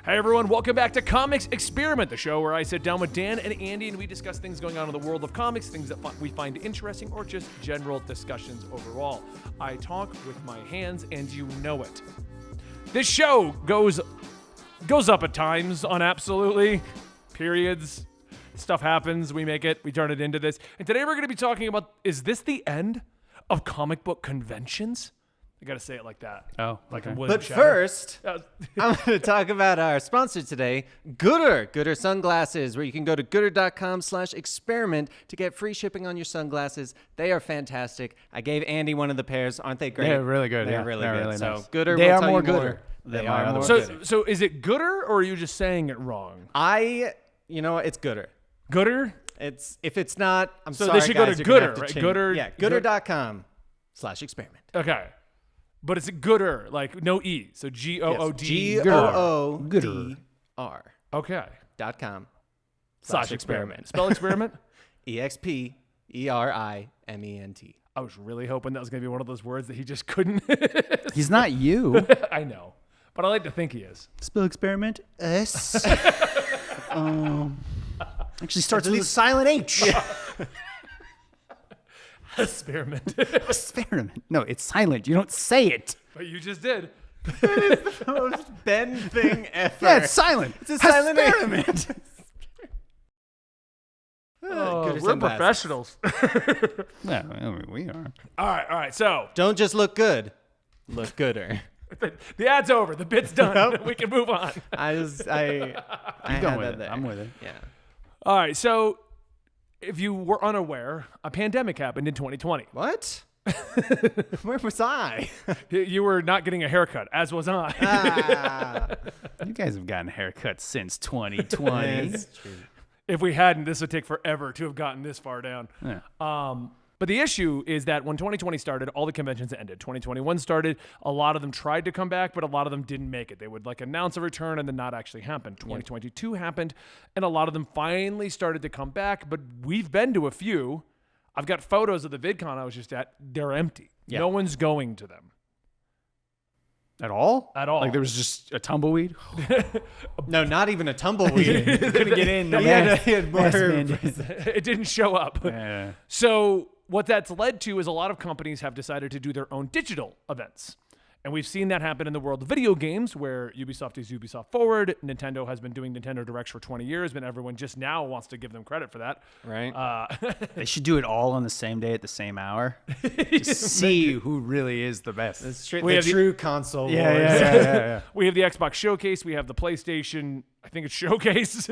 Hey everyone, welcome back to Comics Experiment, the show where I sit down with Dan and Andy and we discuss things going on in the world of comics, things that we find interesting, or just general discussions overall. I talk with my hands and you know it. This show goes up at times on absolutely periods. Stuff happens, we make it, we turn it into this. And today we're going to be talking about, is this the end of comic book conventions? I gotta say it like that. Oh, like okay. William But Shatner. first, I'm going to talk about our sponsor today, Gooder. Gooder Sunglasses, where you can go to gooder.com/experiment to get free shipping on your sunglasses. They are fantastic. I gave Andy one of the pairs. Aren't they great? They're really good. They're Yeah, really they're good. really So nice. Gooder They will are tell more you Gooder They than are my other more ones. Gooder. So is it Gooder or are you just saying it wrong? You know what? It's Gooder. Gooder? If it's not, I'm So sorry, they should go guys, to you're gonna Gooder, have to right? change- Gooder- Yeah, gooder.com/experiment. Okay. But it's Gooder, like no E. So G-O-O-D. GOODR. Okay. .com / experiment. Spell experiment? EXPERIMENT. I was really hoping that was going to be one of those words that he just couldn't. He's not you. I know. But I like to think he is. Spell experiment. S. Actually starts with a silent H. Experiment. experiment. No, it's silent. You don't say it. But you just did. Most Ben thing ever. Yeah, it's silent. It's a silent H. experiment. Oh, Gooder we're sunglasses. professionals. Yeah, I mean, we are. All right. So Don't just look good. Look gooder. the ad's over. The bit's done. We can move on. I Keep going had with that it. there. I'm with it. Yeah. All right. So if you were unaware, a pandemic happened in 2020. What? Where was I? You were not getting a haircut, as was I. You guys have gotten haircuts since 2020. That's true. If we hadn't, this would take forever to have gotten this far down. Yeah. But the issue is that when 2020 started, all the conventions ended. 2021 started. A lot of them tried to come back, but a lot of them didn't make it. They would announce a return and then not actually happen. 2022 happened, and a lot of them finally started to come back, but we've been to a few. I've got photos of the VidCon I was just at. They're empty. Yeah. No one's going to them. At all? At all. Like there was just a tumbleweed? No, not even a tumbleweed. Couldn't get in. No he had more. It didn't show up. Yeah. So what that's led to is a lot of companies have decided to do their own digital events. And we've seen that happen in the world of video games where Ubisoft is Ubisoft Forward. Nintendo has been doing Nintendo Directs for 20 years, but everyone just now wants to give them credit for that. Right. They should do it all on the same day at the same hour. Just see who really is the best. We have the- true console Yeah, wars. yeah. We have the Xbox Showcase. We have the PlayStation, I think it's Showcase.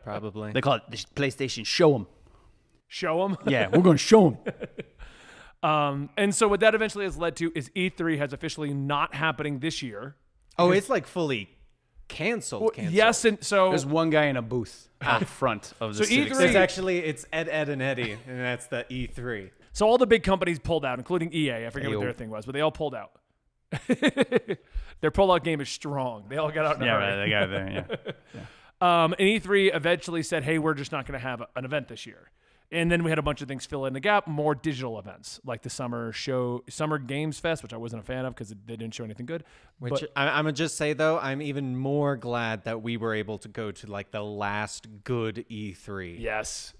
Probably. They call it the PlayStation Show 'em. Show them. Yeah, we're going to show them. And so what that eventually has led to is E3 has officially not happening this year. Oh, it's like fully canceled. Yes, and so There's one guy in a booth out front of the So Civic E3 Center. It's Ed, and Eddie, and that's the E3. So all the big companies pulled out, including EA. I forget what Ayo. their thing was, but they all pulled out. Their pullout game is strong. They all got out in a Yeah, hurry. right, they got it there, yeah. And E3 eventually said, hey, we're just not going to have an event this year. And then we had a bunch of things fill in the gap, more digital events, like the Summer Games Fest, which I wasn't a fan of because they didn't show anything good. Which But- I'm gonna just say though, I'm even more glad that we were able to go to like the last good E3. Yes.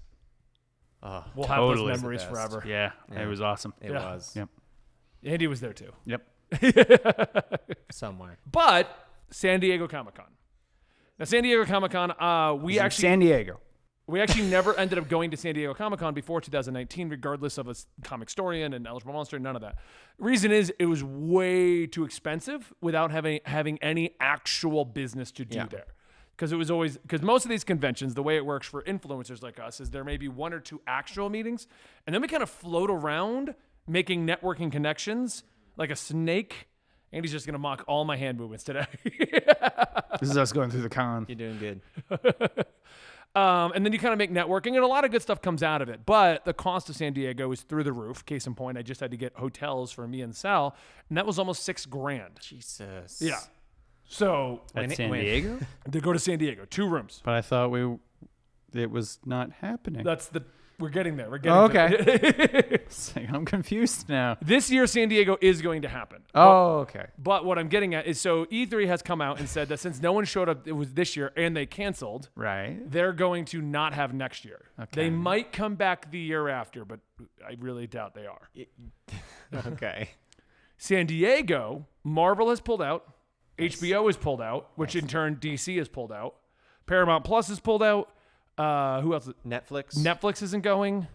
Oh, We'll have Totally. those memories The best. forever. Yeah, it was awesome. it Yeah. was Yep. Andy was there too. Yep. somewhere. But San Diego Comic-Con. Now, San Diego Comic-Con, we actually San Diego. never ended up going to San Diego Comic-Con before 2019, regardless of a comic historian and eligible monster, none of that. Reason is it was way too expensive without having any actual business to do Yeah. there. Because most of these conventions, the way it works for influencers like us is there may be one or two actual meetings, and then we kind of float around making networking connections like a snake. Andy's just going to mock all my hand movements today. This is us going through the con. You're doing good. And then you kind of make networking, and a lot of good stuff comes out of it. But the cost of San Diego is through the roof. Case in point, I just had to get hotels for me and Sal, and that was almost $6,000. Jesus. Yeah. So At San when- Diego? to go to San Diego, 2 rooms. But I thought it was not happening. That's We're getting there. We're getting Okay. I'm confused now. This year, San Diego is going to happen. Oh, okay. But what I'm getting at is, so E3 has come out and said that since no one showed up, it was this year, and they canceled, Right. they're going to not have next year. Okay. They might come back the year after, but I really doubt they are. Okay. San Diego, Marvel has pulled out. HBO has pulled out, which in turn DC has pulled out. Paramount Plus has pulled out. Who else? Netflix. Netflix isn't going.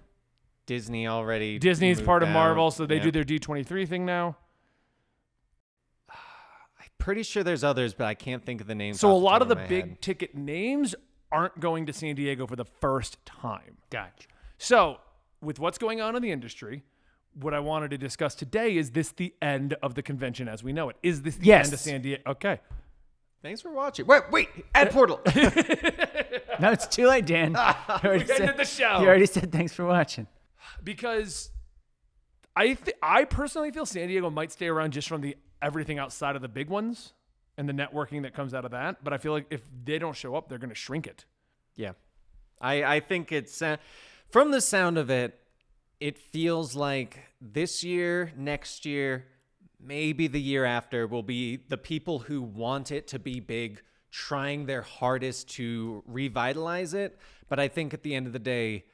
Disney already. Disney's moved part of out. Marvel, so they Yeah. do their D23 thing now. Pretty sure there's others, but I can't think of the names. So a off lot top of the my big head. ticket names aren't going to San Diego for the first time. Gotcha. So with what's going on in the industry, what I wanted to discuss today is this the end of the convention as we know it? Is this the Yes. end of San Diego? Okay. Thanks for watching. Wait. Add portal. No, it's too late, Dan. You already ended the show. You already said thanks for watching. Because I personally feel San Diego might stay around just from the everything outside of the big ones and the networking that comes out of that. But I feel like if they don't show up, they're going to shrink it. Yeah. I think it's from the sound of it, it feels like this year, next year, maybe the year after will be the people who want it to be big trying their hardest to revitalize it. But I think at the end of the day,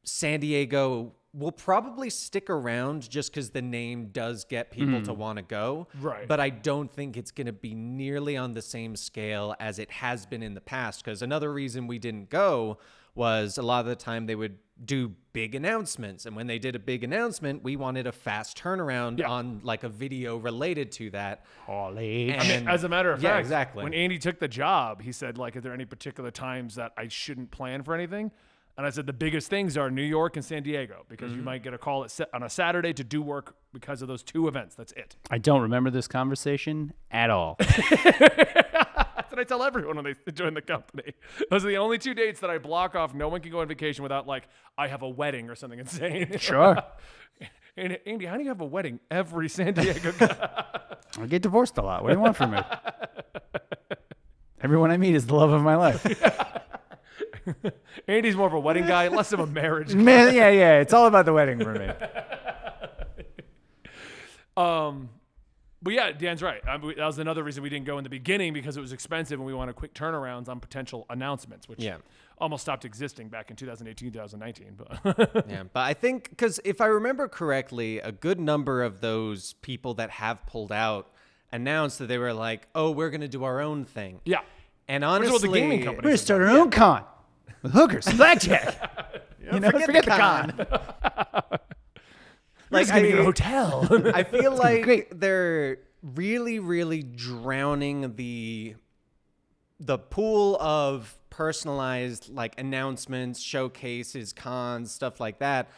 San Diego will probably stick around just because the name does get people to want to go. Right. But I don't think it's going to be nearly on the same scale as it has been in the past. Because another reason we didn't go was a lot of the time they would do big announcements. And when they did a big announcement, we wanted a fast turnaround on like a video related to that. Holly. And As a matter of yeah, fact, exactly. when Andy took the job, he said, like, are there any particular times that I shouldn't plan for anything? And I said, the biggest things are New York and San Diego, because you might get a call on a Saturday to do work because of those two events. That's it. I don't remember this conversation at all. That's what I tell everyone when they join the company. Those are the only 2 dates that I block off. No one can go on vacation without, like, I have a wedding or something insane. Sure. And Andy, how do you have a wedding every San Diego? I get divorced a lot. What do you want from me? Everyone I meet is the love of my life. Andy's more of a wedding guy, less of a marriage guy. Man, yeah. It's all about the wedding for me. But yeah, Dan's right. That was another reason we didn't go in the beginning, because it was expensive and we wanted quick turnarounds on potential announcements, which almost stopped existing back in 2018, 2019. But Yeah, but I think because if I remember correctly, a good number of those people that have pulled out announced that they were like, "Oh, we're going to do our own thing." yeah, And is honestly, what the gaming company- We're gonna start our own con with hookers and blackjack. You know, forget the con. like gonna be in a hotel. I feel like great. they're really, really drowning the pool of personalized like announcements, showcases, cons, stuff like that,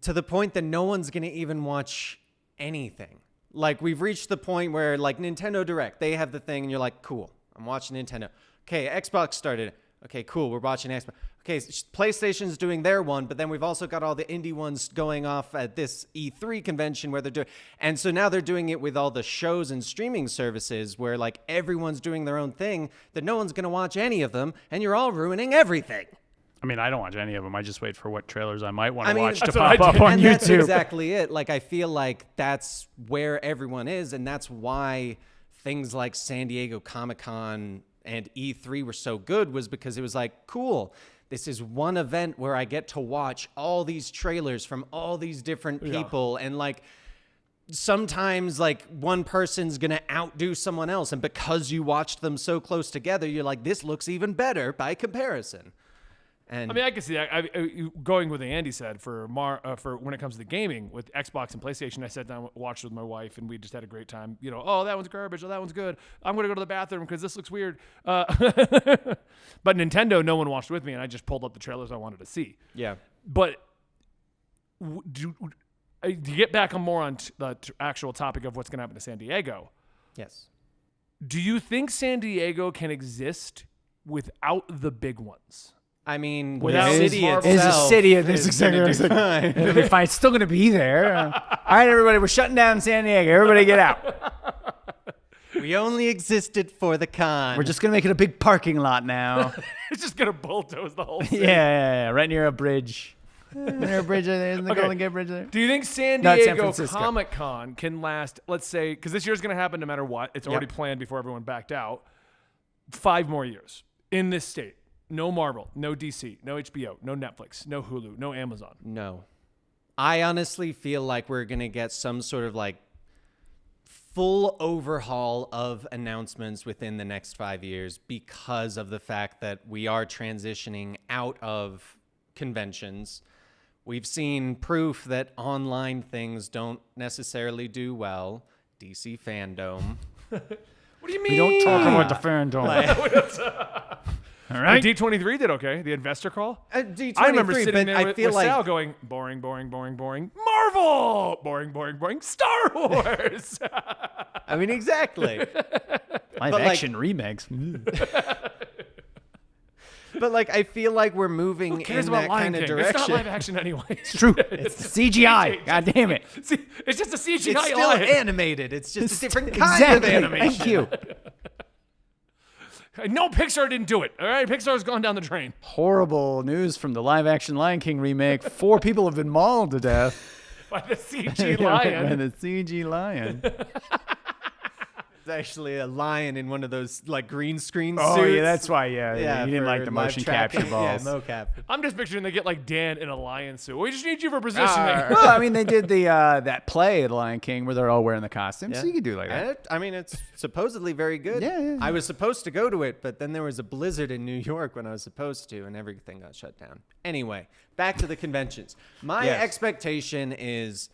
to the point that no one's gonna even watch anything. Like we've reached the point where like Nintendo Direct, they have the thing, and you're like, cool, I'm watching Nintendo. Okay, Xbox started. Okay, cool, we're watching Xbox. Okay, PlayStation's doing their one, but then we've also got all the indie ones going off at this E3 convention where they're doing, and so now they're doing it with all the shows and streaming services where like everyone's doing their own thing, that no one's gonna watch any of them, and you're all ruining everything. I mean, I don't watch any of them. I just wait for what trailers I might want to watch to that's what I pop up do. on And YouTube. that's exactly it. Like, I feel like that's where everyone is, and that's why things like San Diego Comic-Con and E3 were so good, was because it was like, cool, this is one event where I get to watch all these trailers from all these different people, and like sometimes like one person's gonna outdo someone else, and because you watched them so close together, you're like, this looks even better by comparison. And I mean, I can see that. Going with what Andy said for when it comes to the gaming with Xbox and PlayStation, I sat down, watched with my wife, and we just had a great time. You know, oh, that one's garbage. Oh, that one's good. I'm going to go to the bathroom because this looks weird. But Nintendo, no one watched with me, and I just pulled up the trailers I wanted to see. yeah. But to get back on more on the actual topic of what's going to happen to San Diego, Yes. do you think San Diego can exist without the big ones? I mean, Without the city Marvel- It's a itself city of this is gonna exactly. do fine. It'll be fine. It's still going to be there. All right, everybody, we're shutting down San Diego. Everybody get out. We only existed for the con. We're just gonna make it a big parking lot now. It's just gonna bulldoze the whole yeah, city. yeah, right near a bridge. Near a bridge there, isn't the Okay. Golden Gate Bridge there? Do you think San No, it's San Diego Francisco. Comic Con can last, let's say, because this year's going to happen no matter what. It's already planned before everyone backed out. 5 more years in this state. No Marvel, no DC, no HBO, no Netflix, no Hulu, no Amazon. No. I honestly feel like we're going to get some sort of like full overhaul of announcements within the next 5 years because of the fact that we are transitioning out of conventions. We've seen proof that online things don't necessarily do well. DC fandom. What do you mean? We don't talk about the fandom. All right. D23 did okay. The investor call. D23, I remember sitting but there I with, feel with like Sal going, boring, boring, boring, boring. Marvel! Boring, boring, boring. Star Wars! I mean, exactly. Live like- action remakes. But like, I feel like we're moving Who cares in about that Lion kind of King? direction. It's not live action anyway. It's true. It's CGI. God damn it. See, it's just a CGI It's still lion. animated. It's just a different kind Exactly. of animation. Thank you. No, Pixar didn't do it. All right, Pixar's gone down the drain. Horrible news from the live action Lion King remake. 4 people have been mauled to death By the CG by lion. the CG lion. It's actually a lion in one of those like green screen Oh, suits. yeah, that's why. Yeah, you didn't for like the live motion tracking. capture balls. Yeah, mocap. I'm just picturing they get like Dan in a lion suit. We just need you for positioning. Well, I mean, they did the that play of the Lion King where they're all wearing the costumes, so you could do like that. And I mean, it's supposedly very good. Yeah. I was supposed to go to it, but then there was a blizzard in New York when I was supposed to, and everything got shut down. Anyway, back to the conventions. My Yes. expectation is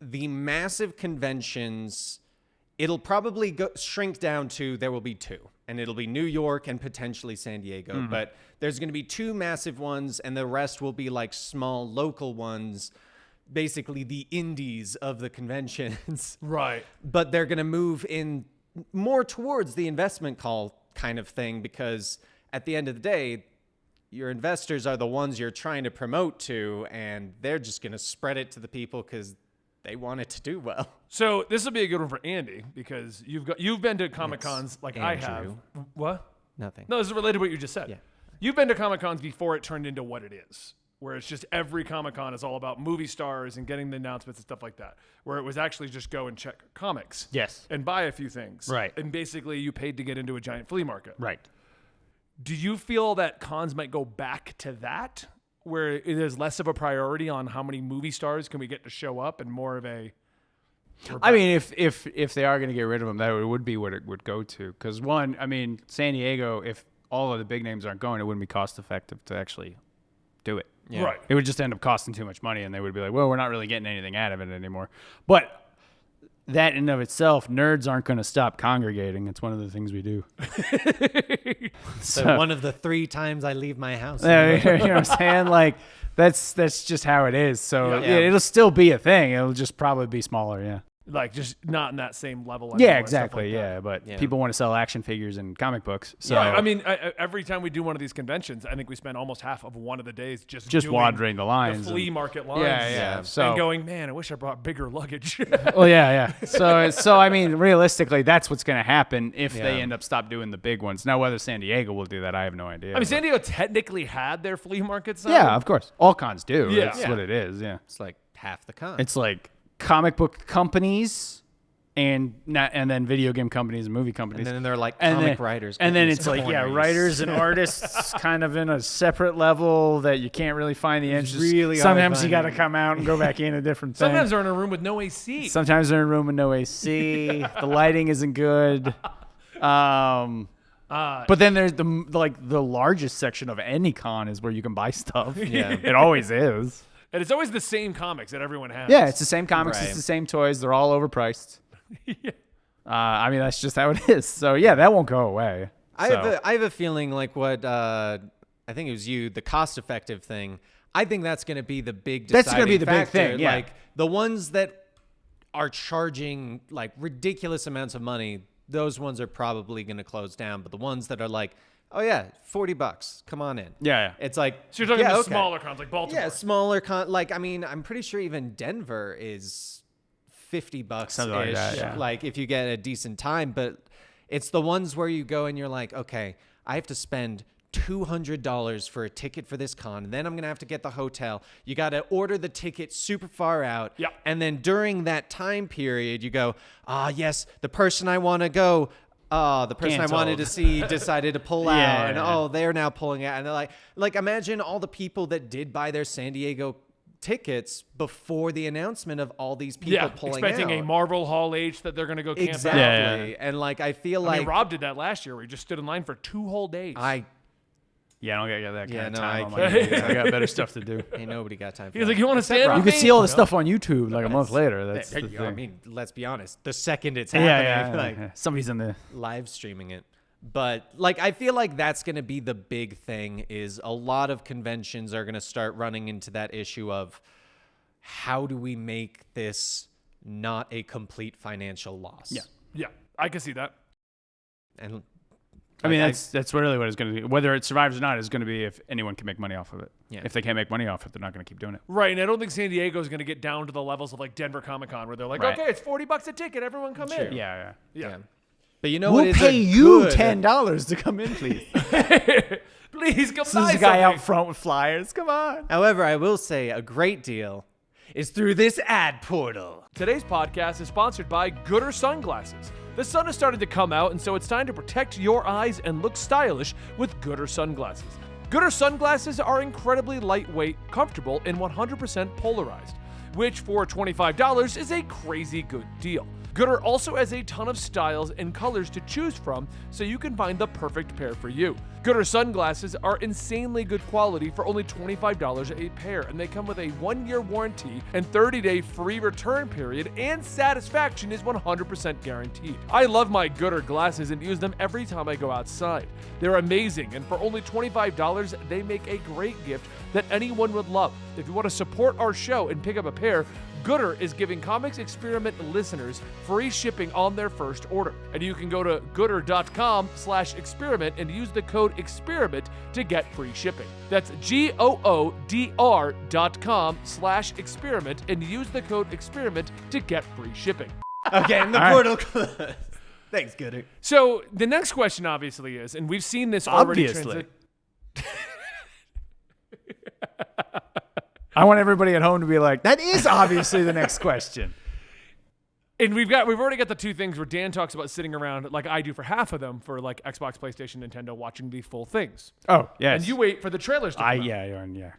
the massive conventions. It'll probably shrink down to there will be 2, and it'll be New York and potentially San Diego. But there's going to be 2 massive ones, and the rest will be like small local ones, basically the indies of the conventions. Right. But they're going to move in more towards the investment call kind of thing because at the end of the day, your investors are the ones you're trying to promote to, and they're just going to spread it to the people because they want it to do well. So this will be a good one for Andy because you've been to Comic Cons like I have. Andrew. What? Nothing. No, this is related to what you just said. Yeah. You've been to Comic Cons before it turned into what it is, where it's just every Comic Con is all about movie stars and getting the announcements and stuff like that, where it was actually just go and check comics. Yes. And buy a few things. Right. And basically you paid to get into a giant flea market. Right. Do you feel that cons might go back to that, where it is less of a priority on how many movie stars can we get to show up and more of a... I mean, if they are going to get rid of them, that would be what it would go to. Because one, I mean, San Diego, if all of the big names aren't going, it wouldn't be cost effective to actually do it. Yeah. Right. It would just end up costing too much money, and they would be like, well, we're not really getting anything out of it anymore. But that in and of itself, nerds aren't going to stop congregating. It's one of the things we do. So one of the 3 times I leave my house. You know what I'm saying? Like, that's just how it is. So Yeah. it'll still be a thing. It'll just probably be smaller, yeah. Like, just not in that same level. Yeah, anymore, stuff exactly. like that. Yeah, but Yeah. people want to sell action figures and comic books. So Right. I mean, every time we do one of these conventions, I think we spend almost half of one of the days just doing wandering the lines. the flea and- market lines. yeah. Yeah. So And going, man, I wish I brought bigger luggage. well, yeah. So I mean, realistically, that's what's going to happen if they Yeah. end up stop doing the big ones. Now, whether San Diego will do that, I have no idea. I mean, San Diego technically had their flea market side. yeah, of course, all cons do. Yeah. That's Yeah. what it is. Yeah, It's like half the con. it's like comic book companies and then video game companies and movie companies. and then they're like And comic then- writers. And get then these it's like, yeah, corners. writers and artists kind of in a separate level that you can't really find the interest. really hard Sometimes you finding got to it. come out and go back in a different thing. Sometimes they're in a room with no AC. Sometimes they're in a room with no AC. The lighting isn't good. But then there's the largest section of any con is where you can buy stuff. Yeah. It always is. And it's always the same comics that everyone has. Yeah, it's the same comics. Right. It's the same toys. They're all overpriced. I mean, that's just how it is. So yeah, that won't go away. I So- have a feeling like what I think it was you, the cost effective thing. I think that's going to be the big That's gonna be deciding the big factor. thing, yeah. Like the ones that are charging like ridiculous amounts of money, those ones are probably going to close down. But the ones that are like, oh yeah, $40, come on in. Yeah. It's like, So you're talking yeah, about okay. smaller cons like Baltimore. Yeah, smaller like I mean, I'm pretty sure even Denver is $50 Something like that, yeah. like if you get a decent time. But it's the ones where you go and you're like, okay, I have to spend $200 for a ticket for this con, and then I'm gonna have to get the hotel. You got to order the ticket super far out, Yeah. and then during that time period, you go, yes, the person I want to go. The person I wanted to see decided to pull out, and they're now pulling out, and they're like imagine all the people that did buy their San Diego tickets before the announcement of all these people pulling expecting out. a Marvel Hall H that they're going to go camp Exactly, out. and like I feel I like mean, Rob did that last year where he just stood in line for 2 whole days. Yeah, I don't gotta get that kind Yeah, of no, time I on my can't. hands. I got better stuff to do. ain't nobody got time for He's that. like, you want to stand You with can me? see all the stuff on YouTube like a month later. That's Hey, the thing. I mean, let's be honest. The second it's yeah, happening, yeah, like yeah. Somebody's in the. live streaming it. But like I feel like that's going to be the big thing is a lot of conventions are going to start running into that issue of how do we make this not a complete financial loss? Yeah, I can see that. And I mean, like, that's really what it's going to be. Whether it survives or not is going to be if anyone can make money off of it. Yeah. If they can't make money off it, they're not going to keep doing it. Right, and I don't think San Diego is going to get down to the levels of like Denver Comic Con where they're like, Right. okay, it's $40 a ticket, everyone come in. Yeah. yeah. But you know what We'll is pay a you good- $10 to come in, please. Please come This by is a guy something. out front with flyers. Come on. However, I will say a great deal is through this ad portal. Today's podcast is sponsored by Gooder Sunglasses. The sun has started to come out, and so it's time to protect your eyes and look stylish with Gooder Sunglasses. Gooder Sunglasses are incredibly lightweight, comfortable, and 100% polarized, which for $25 is a crazy good deal. Gooder also has a ton of styles and colors to choose from, so you can find the perfect pair for you. Gooder sunglasses are insanely good quality for only $25 a pair, and they come with a 1-year warranty and 30-day free return period, and satisfaction is 100% guaranteed. I love my Gooder glasses and use them every time I go outside. They're amazing, and for only $25, they make a great gift that anyone would love. If you want to support our show and pick up a pair, Gooder is giving Comics Experiment listeners free shipping on their first order. And you can go to gooder.com/experiment and use the code experiment to get free shipping. That's GOODR.com/experiment and use the code experiment to get free shipping. Okay, and the All right. portal closed. Thanks, Gooder. So the next question obviously is, and we've seen this already. Obviously. I want everybody at home to be like, that is obviously the next question. And we've already got the two things where Dan talks about sitting around like I do for half of them for like Xbox, PlayStation, Nintendo, watching the full things. Oh, yes. And you wait for the trailers to come out. Yeah.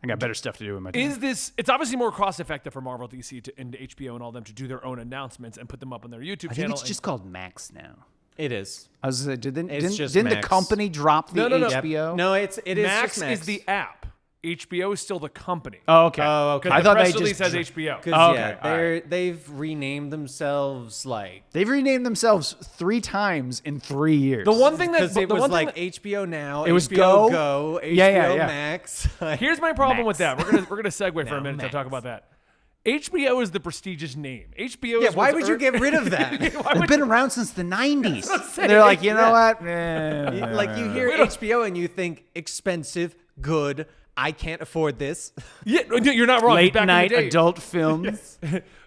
I got better stuff to do with my time. Is this? It's obviously more cost effective for Marvel, DC, and HBO and all them to do their own announcements and put them up on their YouTube I think channel. it's just called Max now. It is. I was didn't just the Max. company drop the No. HBO? No, it is Max just Max. is the app. HBO is still the company. Oh, okay. Oh, okay. Because I the thought press they release just has HBO. Because Oh, okay, all they've renamed themselves like They've renamed themselves 3 times in 3 years. The one thing that because it the was one thing like that- HBO Now, It was HBO Go. HBO Yeah. Max. here's my problem with that. Max. We're gonna segue for a No, minute to Max. talk about that. HBO is the prestigious name. HBO. Yeah, is why what's would you earned- get rid of that? Why They've would been around since the 90s. saying. They're like, you know Yeah. what? Eh, Like you hear HBO and you think expensive, good. I can't afford this. Yeah, you're not wrong. late Back in the night day- adult films.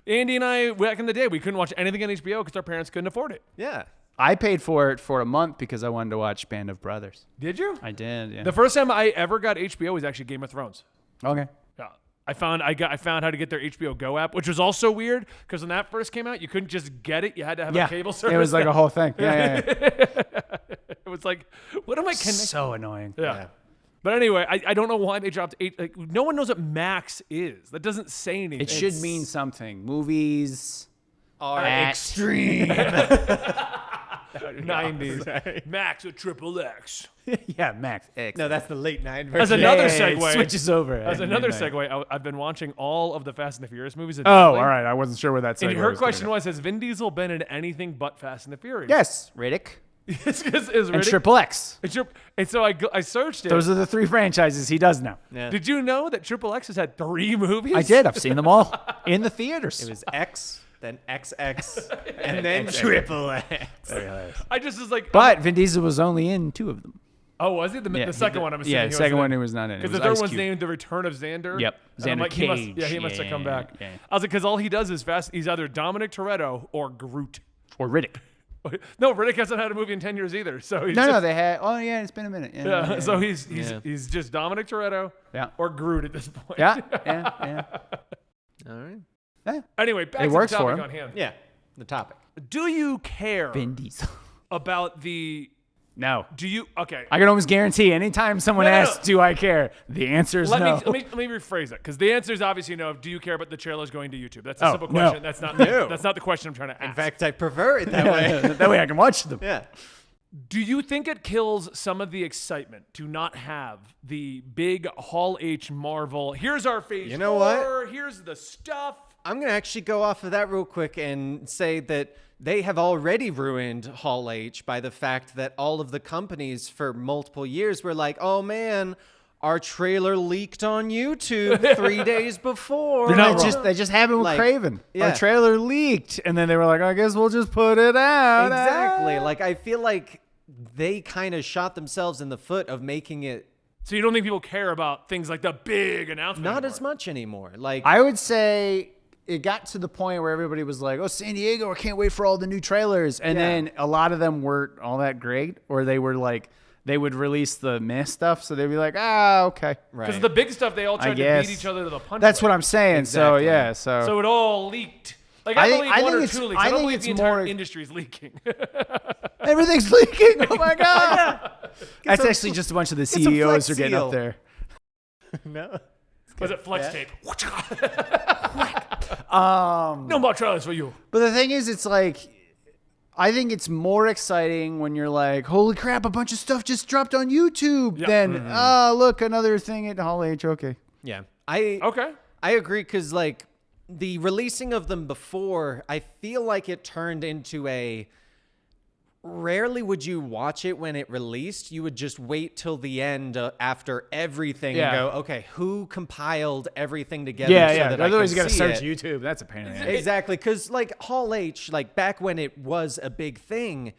Andy and I, back in the day, we couldn't watch anything on HBO because our parents couldn't afford it. Yeah. I paid for it for a month because I wanted to watch Band of Brothers. Did you? I did, yeah. The first time I ever got HBO was actually Game of Thrones. Okay. Yeah. I found how to get their HBO Go app, which was also weird because when that first came out, you couldn't just get it. You had to have a cable service. It was like a whole thing. Yeah. It was like, what am I connecting? So annoying. Yeah. But anyway, I don't know why they dropped 8. Like, no one knows what Max is. That doesn't say anything. It should mean something. Movies Are at- extreme. 90s. Max with triple X. yeah, Max X. No, that's the late night As version. another Yeah, it segue. switches over. As at another midnight. segue, I've been watching all of the Fast and the Furious movies. Oh, all right. I wasn't sure where that segue And her was question gonna was, has Vin Diesel been in anything but Fast and the Furious? go. Yes, Riddick It's and Triple X. And so I searched it. Those are the 3 franchises he does now. Yeah. Did you know that Triple X has had 3 movies? I did. I've seen them all in the theaters. It was X, then XX, and then Triple X. I just was like, But Vin Diesel was only in 2 of them. Oh, was he? The second one, I'm assuming. Yeah, the second one he was not in. Because the third one's named The Return of Xander. Yep, And I'm Xander like, Cage. He must have come back. Yeah. I was like, because all he does is fast. He's either Dominic Toretto or Groot. Or Riddick. No, Riddick hasn't had a movie in 10 years either. So he's No, they had. Oh yeah, it's been a minute. Yeah. So he's just Dominic Toretto Yeah. or Groot at this point. Yeah. All right. Yeah. Anyway, back It to works the for topic him. on hand. Yeah. The topic. Do you care Vin Diesel. about the? No. Do you? Okay. I can almost guarantee anytime someone No. asks, "Do I care?" The answer is no. Let me rephrase that, because the answer is obviously no. Do you care about the trailers going to YouTube? That's a simple no. question. That's not that's not the question I'm trying to ask. In fact, I prefer it that way. That way I can watch them. Yeah. Do you think it kills some of the excitement to not have the big Hall H Marvel? Here's our phase. You know what? 4, here's the stuff. I'm going to actually go off of that real quick and say that they have already ruined Hall H by the fact that all of the companies for multiple years were like, oh man, our trailer leaked on YouTube 3 days before. They're not just they just happened with Like, Craven. yeah. Our trailer leaked, and then they were like, "I guess we'll just put it out." Exactly. Like, I feel like they kind of shot themselves in the foot of making it So you don't think people care about things like the big announcement? not anymore? as much anymore. Like, I would say it got to the point where everybody was like, "Oh, San Diego! I can't wait for all the new trailers." And Yeah. then a lot of them weren't all that great, or they were like, they would release the meh stuff, so they'd be like, "Ah, okay." Because the big stuff, they all tried to guess. beat each other to the punch. That's way. what I'm saying. Exactly. So yeah, so, So it all leaked. Like I, I think- believe I one think or it's- two leaks. I I don't think believe it's the entire more- industry's leaking. everything's leaking. Oh my god! That's some actually just a bunch of the some CEOs Flex are getting Seal. up there. no. Was it flex tape? Um, No more trailers for you. But the thing is, it's like, I think it's more exciting when you're like, holy crap, a bunch of stuff just dropped on YouTube. Yeah. Than, oh, look, another thing at Hall H. Okay. Yeah. Okay. I agree, because like the releasing of them before, I feel like it turned into a rarely would you watch it when it released. You would just wait till the end after everything Yeah. and go, okay, who compiled everything together? Yeah, so yeah. That I Otherwise, can you got to see search it? YouTube. That's a pain in the ass. Exactly, because like Hall H, like back when it was a big thing,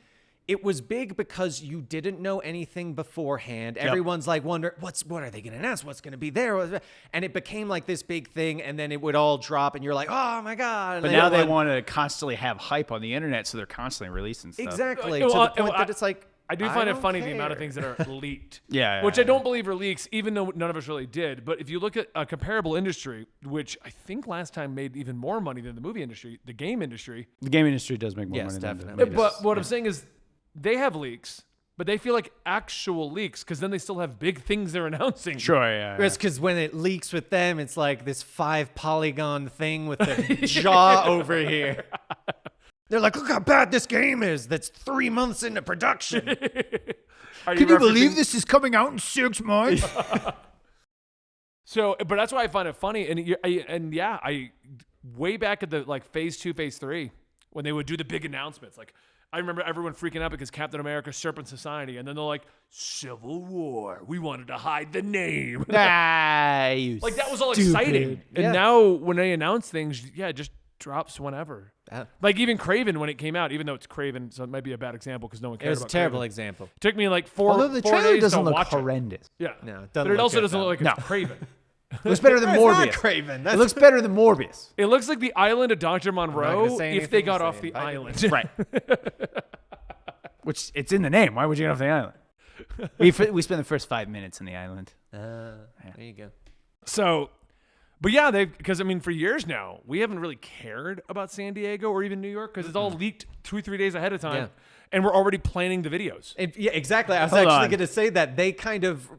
it was big because you didn't know anything beforehand. Everyone's like wonder what are they going to announce? What's going to be there? And it became like this big thing, and then it would all drop, and you're like, oh my god! But now they want to constantly have hype on the internet, so they're constantly releasing stuff. exactly Well, to the point that it's like I do find it don't funny the care. amount of things that are leaked. Yeah, Which yeah, I don't believe are leaks, even though none of us really did. But if you look at a comparable industry, which I think last time made even more money than the movie industry, the game industry. The game industry does make more Yes, money definitely. than But what I'm saying is they have leaks, but they feel like actual leaks because then they still have big things they're announcing. Sure, yeah. It's because when it leaks with them, it's like this 5-polygon thing with their jaw over here. They're like, look how bad this game is. That's 3 months into production. Are Can you believe referencing- this is coming out in 6 months? So, but that's why I find it funny. And I way back at the like phase 2, phase 3, when they would do the big announcements, like I remember everyone freaking out because Captain America, Serpent Society, and then they're like, Civil War. We wanted to hide the name. Nah, you Like that was all stupid. exciting. And Yeah. now when they announce things, it just drops whenever. Yeah. Like even Craven when it came out, even though it's Craven, so it might be a bad example because no one It cares was a about terrible Craven. example. Took me like four Although the 4 trailer days doesn't to look watch horrendous. it. Yeah. No, it doesn't But it look also good, doesn't though. look like it's Craven. It looks better than It's not Morbius. Craven. It looks better than Morbius. It looks like the island of Dr. Monroe gonna say if they anything got to off say the it. I- island. Right. Which it's in the name. Why would you get off the island? We spend the first 5 minutes in the island. There you go. So, but yeah, because I mean, for years now, we haven't really cared about San Diego or even New York because it's all leaked 2-3 days ahead of time. Yeah. And we're already planning the videos. Yeah, exactly. I was Hold actually on. going to say that they kind of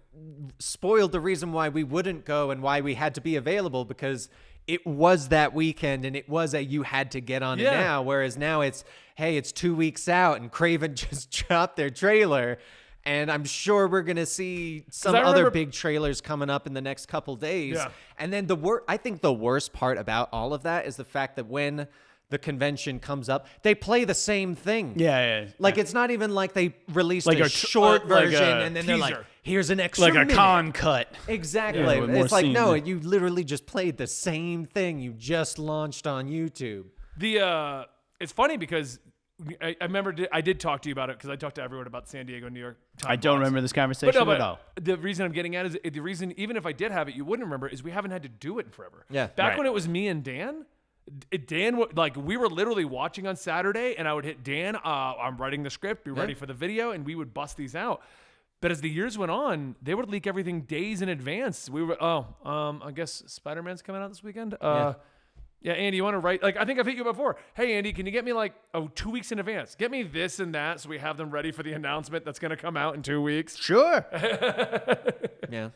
spoiled the reason why we wouldn't go and why we had to be available because it was that weekend and it was you had to get on it Yeah. now. Whereas now it's, hey, it's 2 weeks out and Craven just dropped their trailer. And I'm sure we're going to see some I other remember- big trailers coming up in the next couple days. Yeah. And then I think the worst part about all of that is the fact that when the convention comes up, they play the same thing. Yeah. Like it's not even like they released Like a a short like version a and then they're like, teaser. here's an extra Like a minute. con cut. Exactly. Yeah, with more It's like, scenes. no, you literally just played the same thing you just launched on YouTube. It's funny because I remember I did talk to you about it because I talked to everyone about San Diego, New York. I don't remember this conversation at all. The reason I'm getting at is the reason, even if I did have it, you wouldn't remember, is we haven't had to do it in forever. Yeah. Back Right. when it was me and Dan, like we were literally watching on Saturday, and I would hit Dan. I'm writing the script. Be ready for the video, and we would bust these out. But as the years went on, they would leak everything days in advance. We were, I guess Spider-Man's coming out this weekend. Yeah, Andy, you want to write? Like, I think I've hit you before. Hey, Andy, can you get me 2 weeks in advance? Get me this and that so we have them ready for the announcement that's going to come out in 2 weeks. Sure. Yeah.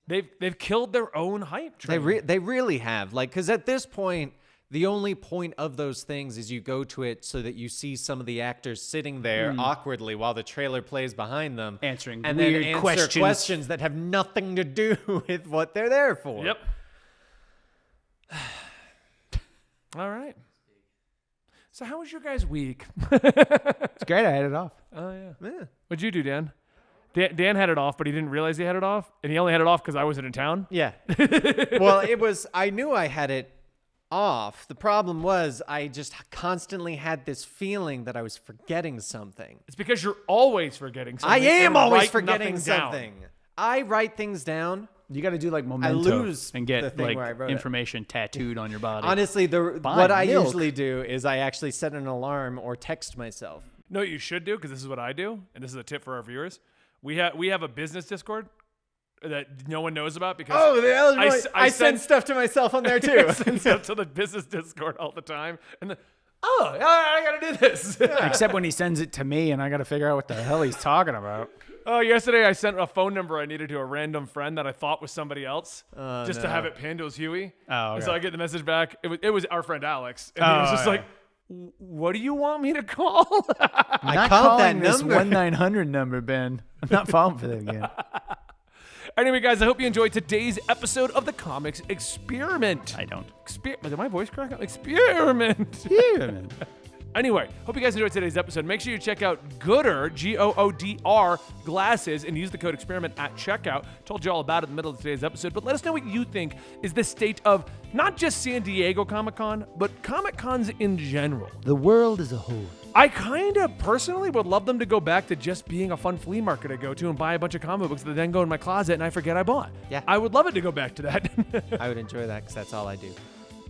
They've killed their own hype train. They really have. Like, because at this point, the only point of those things is you go to it so that you see some of the actors sitting there awkwardly while the trailer plays behind them. Answering and weird then answer questions that have nothing to do with what they're there for. Yep. All right. So how was your guys' week? It's great. I had it off. Oh, yeah. Yeah. What'd you do, Dan? Dan had it off, but he didn't realize he had it off. And he only had it off because I wasn't in town. Yeah. Well, I knew I had it off. The problem was I just constantly had this feeling that I was forgetting something. It's because you're always forgetting I something. am and always write forgetting nothing down. something. I write things down. You got to do like memento lose and the get thing where I like wrote it. information tattooed on your body. Honestly, Buy what I milk. usually do is I actually set an alarm or text myself. No, what you should do, because this is what I do, and this is a tip for our viewers. We have a business Discord that no one knows about because I send stuff to myself on there too. I send stuff to the business Discord all the time, and then I gotta do this. Except when he sends it to me and I got to figure out what the hell he's talking about. Oh, yesterday I sent a phone number I needed to a random friend that I thought was somebody else, just to have it pinned. It was Huey. Oh, And so okay. I get the message back. It was our friend Alex, and he was just yeah. like, "What do you want me to call?" I Not called that calling this number. 1-900 number, Ben. I'm not falling for that again. Anyway, guys, I hope you enjoyed today's episode of the Comics Experiment. I don't. Did my voice crack up? Experiment. Yeah, man. Anyway, hope you guys enjoyed today's episode. Make sure you check out Goodr, Goodr glasses, and use the code experiment at checkout. Told you all about it in the middle of today's episode, but let us know what you think is the state of not just San Diego Comic-Con, but Comic-Cons in general. The world as a whole. I kind of personally would love them to go back to just being a fun flea market I go to and buy a bunch of comic books that then go in my closet and I forget I bought. Yeah. I would love it to go back to that. I would enjoy that because that's all I do.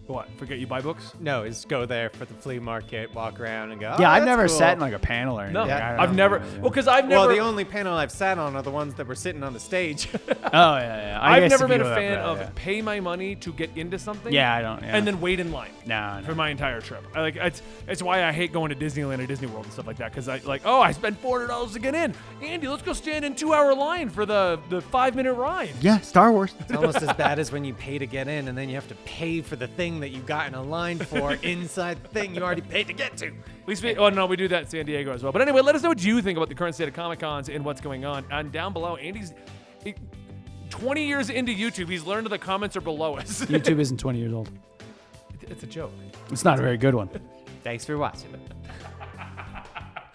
What? Forget you buy books? No, is go there for the flea market, walk around, and go. Yeah, "Oh, I've that's never cool." sat in like a panel or anything. No, I don't I've know. never. Yeah. Well, because I've never. Well, the only panel I've sat on are the ones that were sitting on the stage. Oh, yeah. I've guess never if been you a go fan after of that, yeah. pay my money to get into something. Yeah, I don't. Yeah. And then wait in line. No. For my entire trip. It's why I hate going to Disneyland or Disney World and stuff like that. Because I spent $400 to get in. Andy, let's go stand in 2-hour line for the 5-minute ride. Yeah, Star Wars. It's almost as bad as when you pay to get in and then you have to pay for the thing that you got in a line for inside the thing you already paid to get to. At least we do that in San Diego as well. But anyway, let us know what you think about the current state of Comic-Cons and what's going on. And down below, Andy's 20 years into YouTube, he's learned that the comments are below us. YouTube isn't 20 years old. It's a joke. It's not a very good one. Thanks for watching.